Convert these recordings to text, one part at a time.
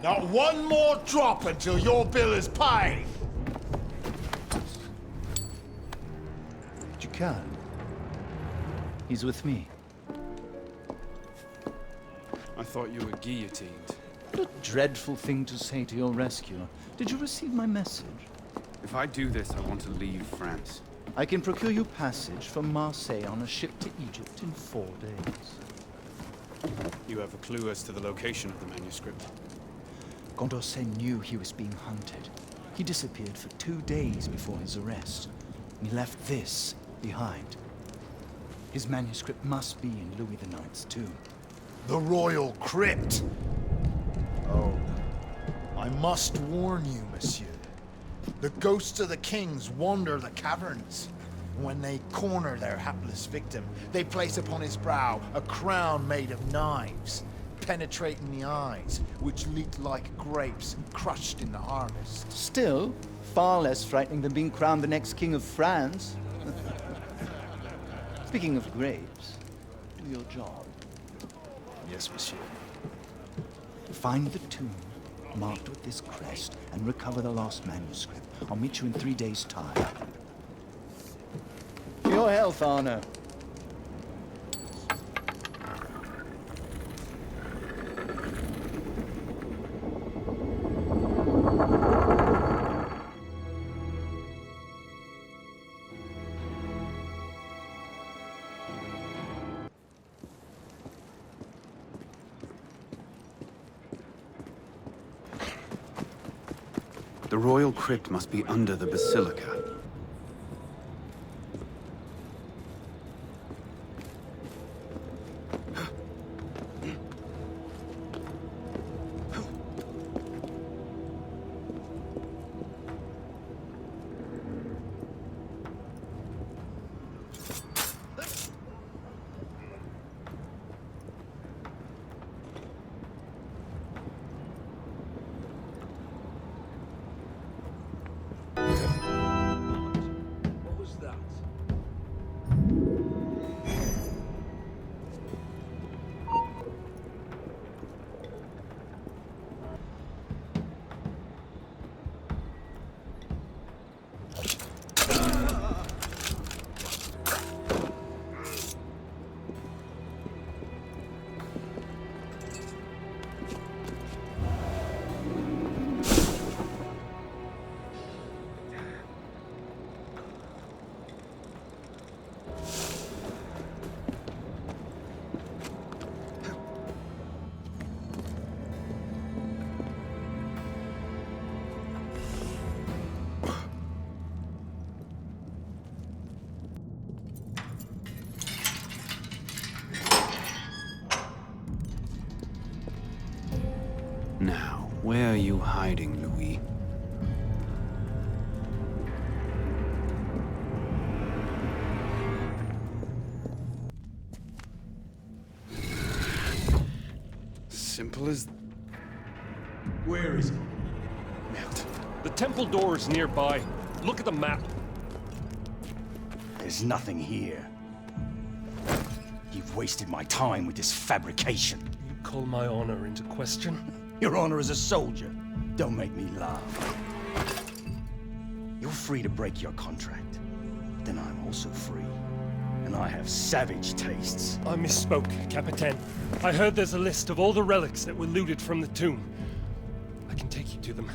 Not one more drop until your bill is paid! Jukan. He's with me. I thought you were guillotined. What a dreadful thing to say to your rescuer. Did you receive my message? If I do this, I want to leave France. I can procure you passage from Marseille on a ship to Egypt in 4 days. You have a clue as to the location of the manuscript? Condorcet knew he was being hunted. He disappeared for 2 days before his arrest. He left this behind. His manuscript must be in Louis IX's tomb. The Royal Crypt! Oh, I must warn you, monsieur. The ghosts of the kings wander the caverns. When they corner their hapless victim, they place upon his brow a crown made of knives, penetrating the eyes, which leak like grapes crushed in the harvest. Still, far less frightening than being crowned the next king of France. Speaking of grapes, do your job. Yes, monsieur. Find the tomb, marked with this crest, and recover the lost manuscript. I'll meet you in 3 days' time. For your health, Arno. The Royal Crypt must be under the Basilica. What was that? Now, where are you hiding, Louis? Simple as... Where is it? Melt. The temple door is nearby. Look at the map. There's nothing here. You've wasted my time with this fabrication. You call my honor into question? Your honor as a soldier. Don't make me laugh. You're free to break your contract. Then I'm also free. And I have savage tastes. I misspoke, Capitaine. I heard there's a list of all the relics that were looted from the tomb. I can take you to them.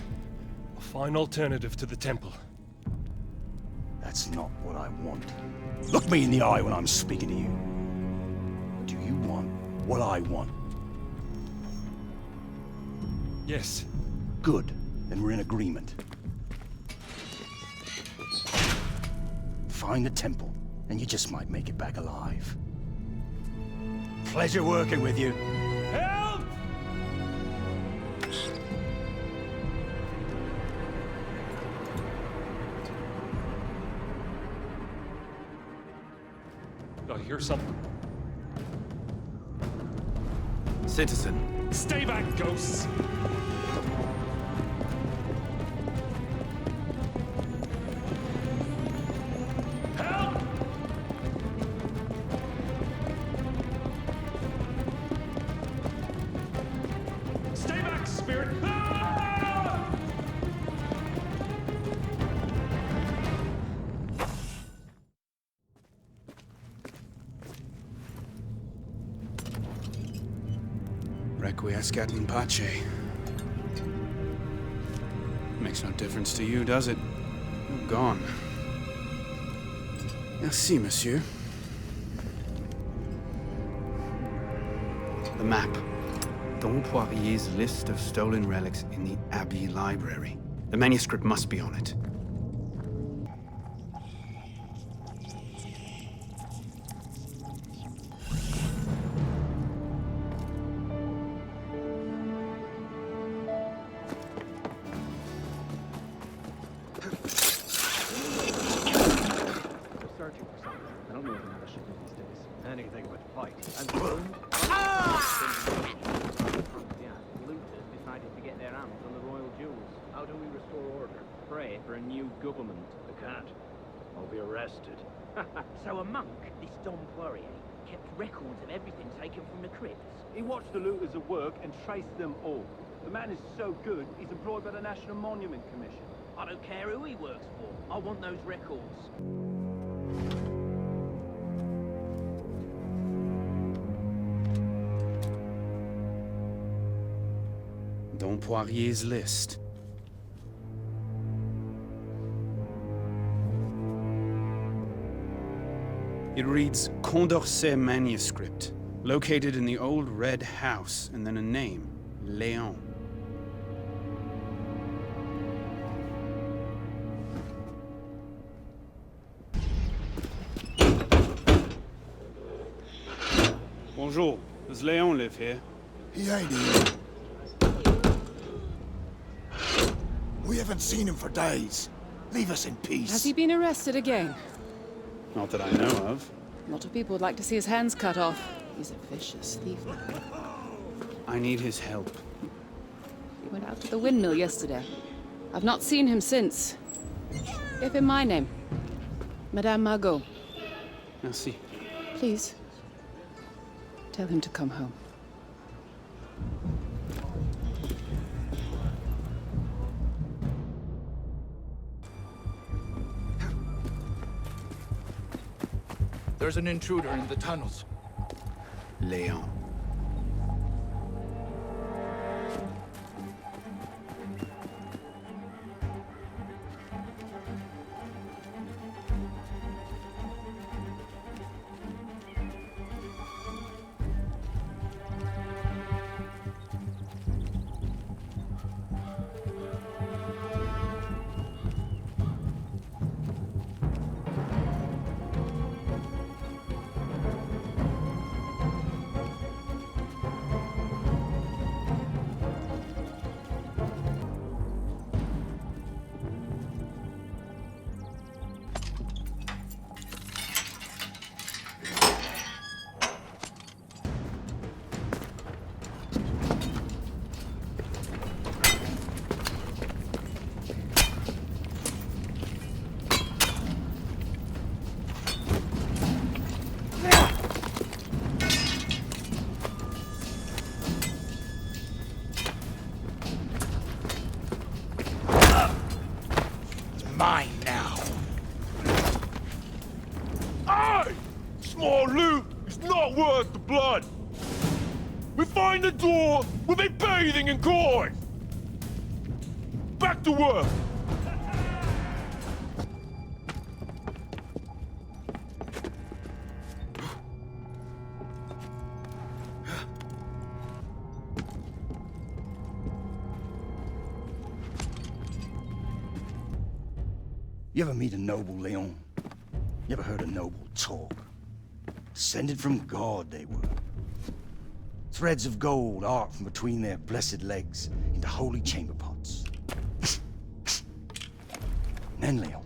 A fine alternative to the temple. That's not what I want. Look me in the eye when I'm speaking to you. Do you want what I want? Yes. Good. Then we're in agreement. Find the temple, and you just might make it back alive. Pleasure working with you. Help! I hear something. Citizen. Stay back, ghosts! Help! Stay back, spirit! Ah! Requiescat in pace. Makes no difference to you, does it? You're gone. Merci, monsieur. The map. Dom Poirier's list of stolen relics in the Abbey Library. The manuscript must be on it. Searching for something. I don't know what the should do these days. Anything but fight. And yeah, looters decided to get their hands on the royal jewels. How do we restore order? Pray for a new government. I can't. I'll be arrested. So a monk, this Dom Poirier, kept records of everything taken from the crypts. He watched the looters at work and traced them all. The man is so good, he's employed by the National Monument Commission. I don't care who he works for. I want those records. Dom Poirier's list. It reads Condorcet manuscript, located in the old red house, and then a name, Léon. Bonjour. Does Léon live here? He ain't here. We haven't seen him for days. Leave us in peace. Has he been arrested again? Not that I know of. A lot of people would like to see his hands cut off. He's a vicious thief. I need his help. He went out to the windmill yesterday. I've not seen him since. Give him my name. Madame Margot. Merci. Please. Tell him to come home. There's an intruder in the tunnels. Léon. Mine now. Aye! Small loot is not worth the blood. We find the door, we'll be bathing in coin. Back to work. You ever meet a noble, Leon? You ever heard a noble talk? Descended from God, they were. Threads of gold arc from between their blessed legs into holy chamber pots. And then, Leon,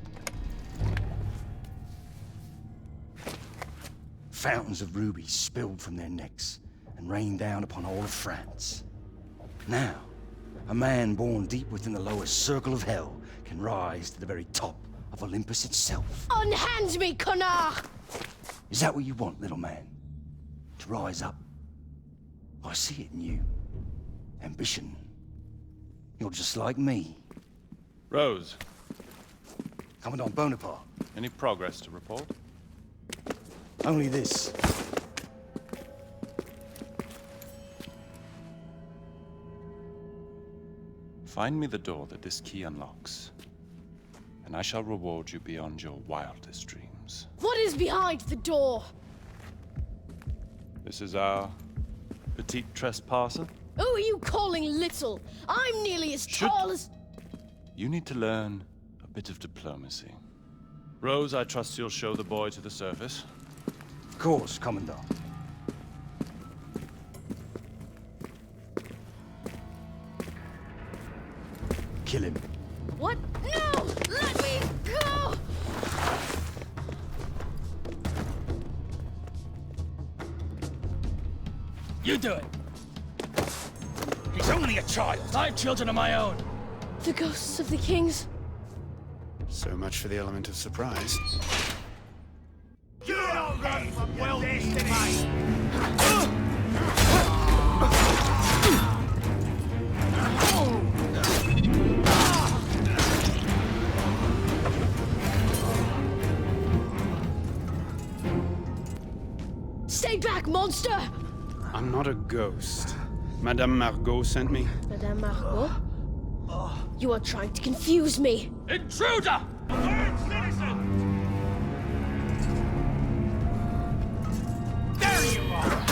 fountains of rubies spilled from their necks and rained down upon all of France. Now, a man born deep within the lowest circle of hell can rise to the very top of Olympus itself. Unhand me, connard! Is that what you want, little man? To rise up? I see it in you. Ambition. You're just like me. Rose, Commandant Bonaparte. any progress to report? Only this. Find me the door that this key unlocks, and I shall reward you beyond your wildest dreams. What is behind the door? This is our petite trespasser. Who are you calling little? I'm nearly as tall as... You need to learn a bit of diplomacy. Rose, I trust you'll show the boy to the surface. Of course, Commandant. Kill him. What? No! Let me go! You do it! He's only a child. I have children of my own. The ghosts of the kings. So much for the element of surprise. You don't run from well destiny! Stay back, monster! I'm not a ghost. Madame Margot sent me. Madame Margot? You are trying to confuse me. Intruder! Alert citizen! There you are!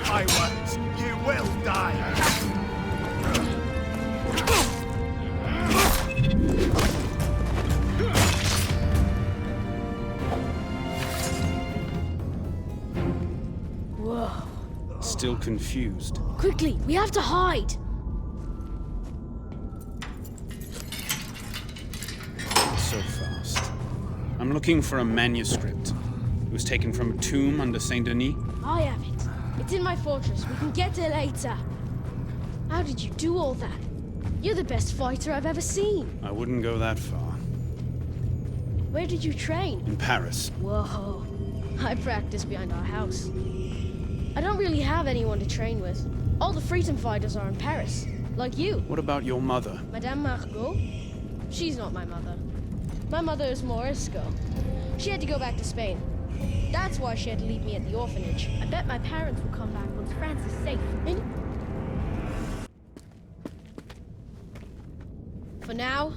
I was. You will die. Whoa. Still confused. Quickly, we have to hide. So fast. I'm looking for a manuscript. It was taken from a tomb under Saint Denis. I have it. It's in my fortress. We can get it later. How did you do all that? You're the best fighter I've ever seen. I wouldn't go that far. Where did you train? In Paris. Whoa. I practice behind our house. I don't really have anyone to train with. All the freedom fighters are in Paris. Like you. What about your mother? Madame Margot? She's not my mother. My mother is Morisco. She had to go back to Spain. That's why she had to leave me at the orphanage. I bet my parents will come back once France is safe. For now,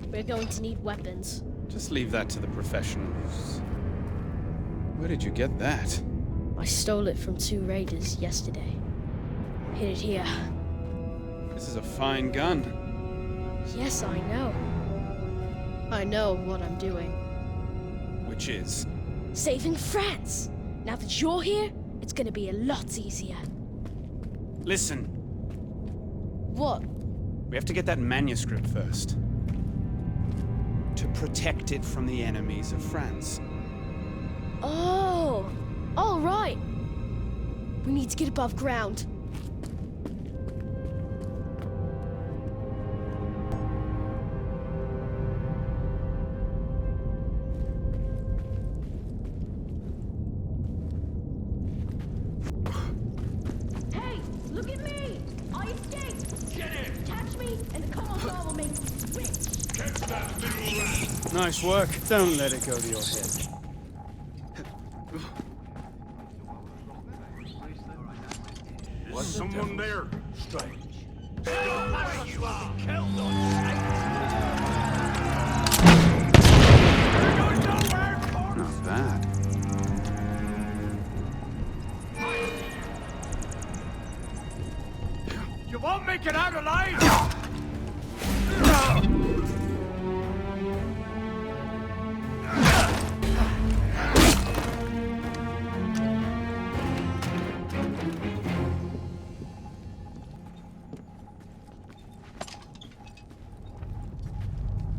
we're going to need weapons. Just leave that to the professionals. Where did you get that? I stole it from 2 raiders yesterday. Hid it here. This is a fine gun. Yes, I know. I know what I'm doing. Which is? Saving France! Now that you're here, it's gonna be a lot easier. Listen. What? We have to get that manuscript first. To protect it from the enemies of France. Oh! All right! We need to get above ground. Hey! Look at me! I escaped! Get in! Catch me, and the Commandant will make me rich! Catch that little rat! Nice work. Don't let it go to your head. Was someone there? Strange. There you are! Killed on Not bad. You won't make it out alive!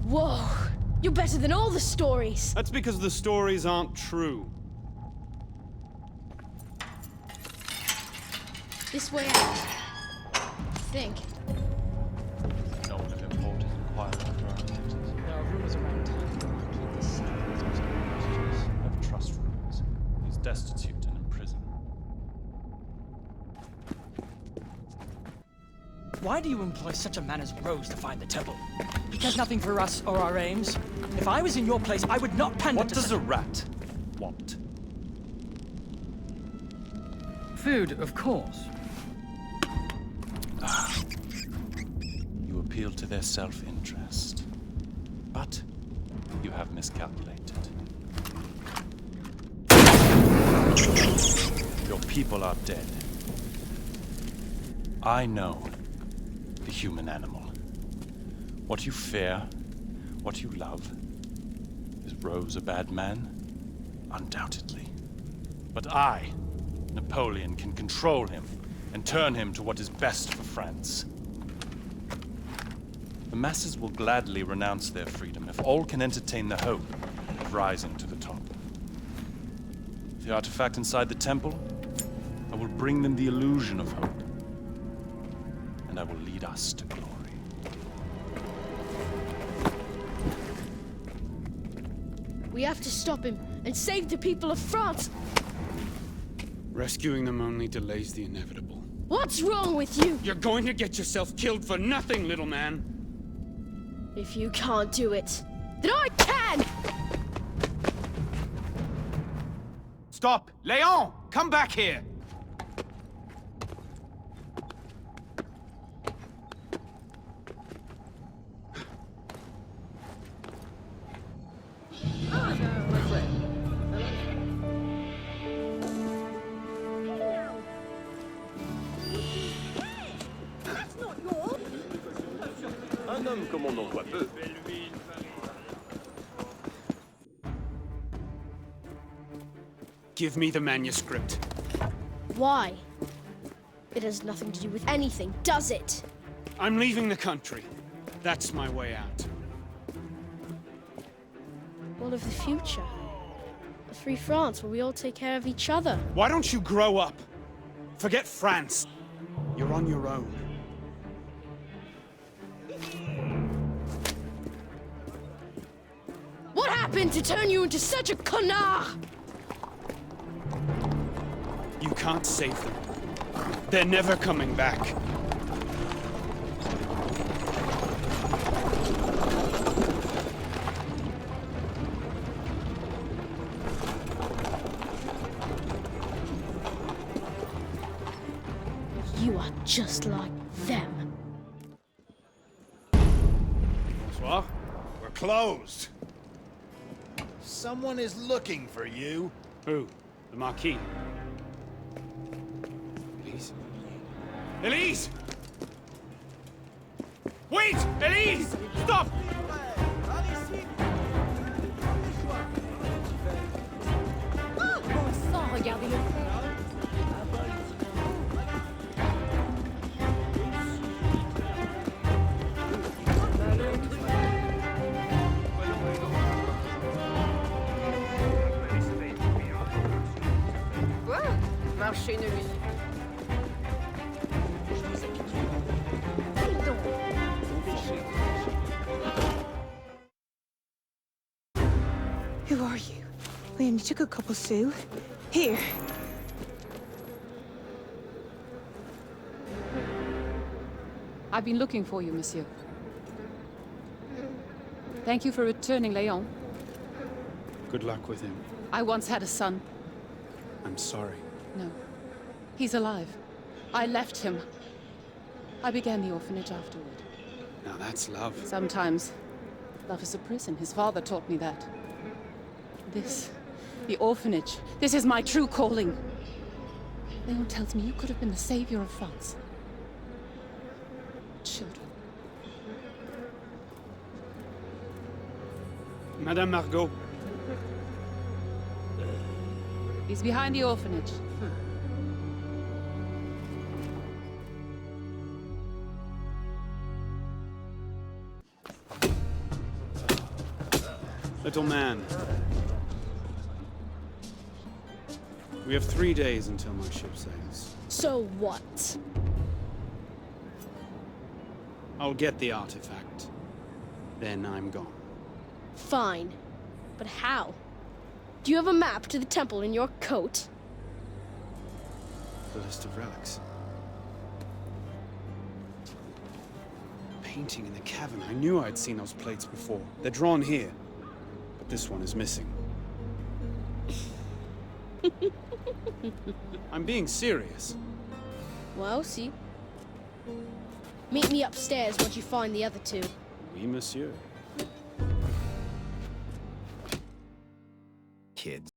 Whoa! You're better than all the stories! That's because the stories aren't true. This way out. I think. No one of import is inquired after our activities. There are rumors around town that we keep this secret. Never trust rumors. He's destitute and in prison. Why do you employ such a man as Rose to find the temple? He cares nothing for us or our aims. If I was in your place, I would not pander What to does such a rat want? Food, of course. You appeal to their self-interest. But you have miscalculated. Your people are dead. I know the human animal. What you fear, what you love. Is Rose a bad man? Undoubtedly. But I, Napoleon, can control him and turn him to what is best for France. The masses will gladly renounce their freedom if all can entertain the hope of rising to the top. The artifact inside the temple, I will bring them the illusion of hope. And I will lead us to glory. We have to stop him and save the people of France. Rescuing them only delays the inevitable. What's wrong with you? You're going to get yourself killed for nothing, little man. If you can't do it, then I can! Stop! Léon! Come back here! Un homme comme on en voit peu. Give me the manuscript. Why? It has nothing to do with anything, does it? I'm leaving the country. That's my way out. What of the future? A free France where we all take care of each other. Why don't you grow up? Forget France. You're on your own. What happened to turn you into such a connard? You can't save them. They're never coming back. You are just like them. Bonsoir. We're closed. Someone is looking for you. Who? The Marquis? Elise? Elise! Wait! Elise! Stop! Bon sang, regardez-le. Marchez, ne lui. Who are you? Liam, you took a couple sous. Here. I've been looking for you, monsieur. Thank you for returning Léon. Good luck with him. I once had a son. I'm sorry. No. He's alive. I left him. I began the orphanage afterward. Now that's love. Sometimes, love is a prison. His father taught me that. This, the orphanage, this is my true calling. Léon tells me you could have been the savior of France. Children. Madame Margot. He's behind the orphanage. Little man. We have 3 days until my ship sails. So what? I'll get the artifact. Then I'm gone. Fine. But how? Do you have a map to the temple in your coat? The list of relics. Painting in the cavern. I knew I'd seen those plates before. They're drawn here. But this one is missing. I'm being serious. Well, see. Meet me upstairs once you find the other two. Oui, monsieur. Kids.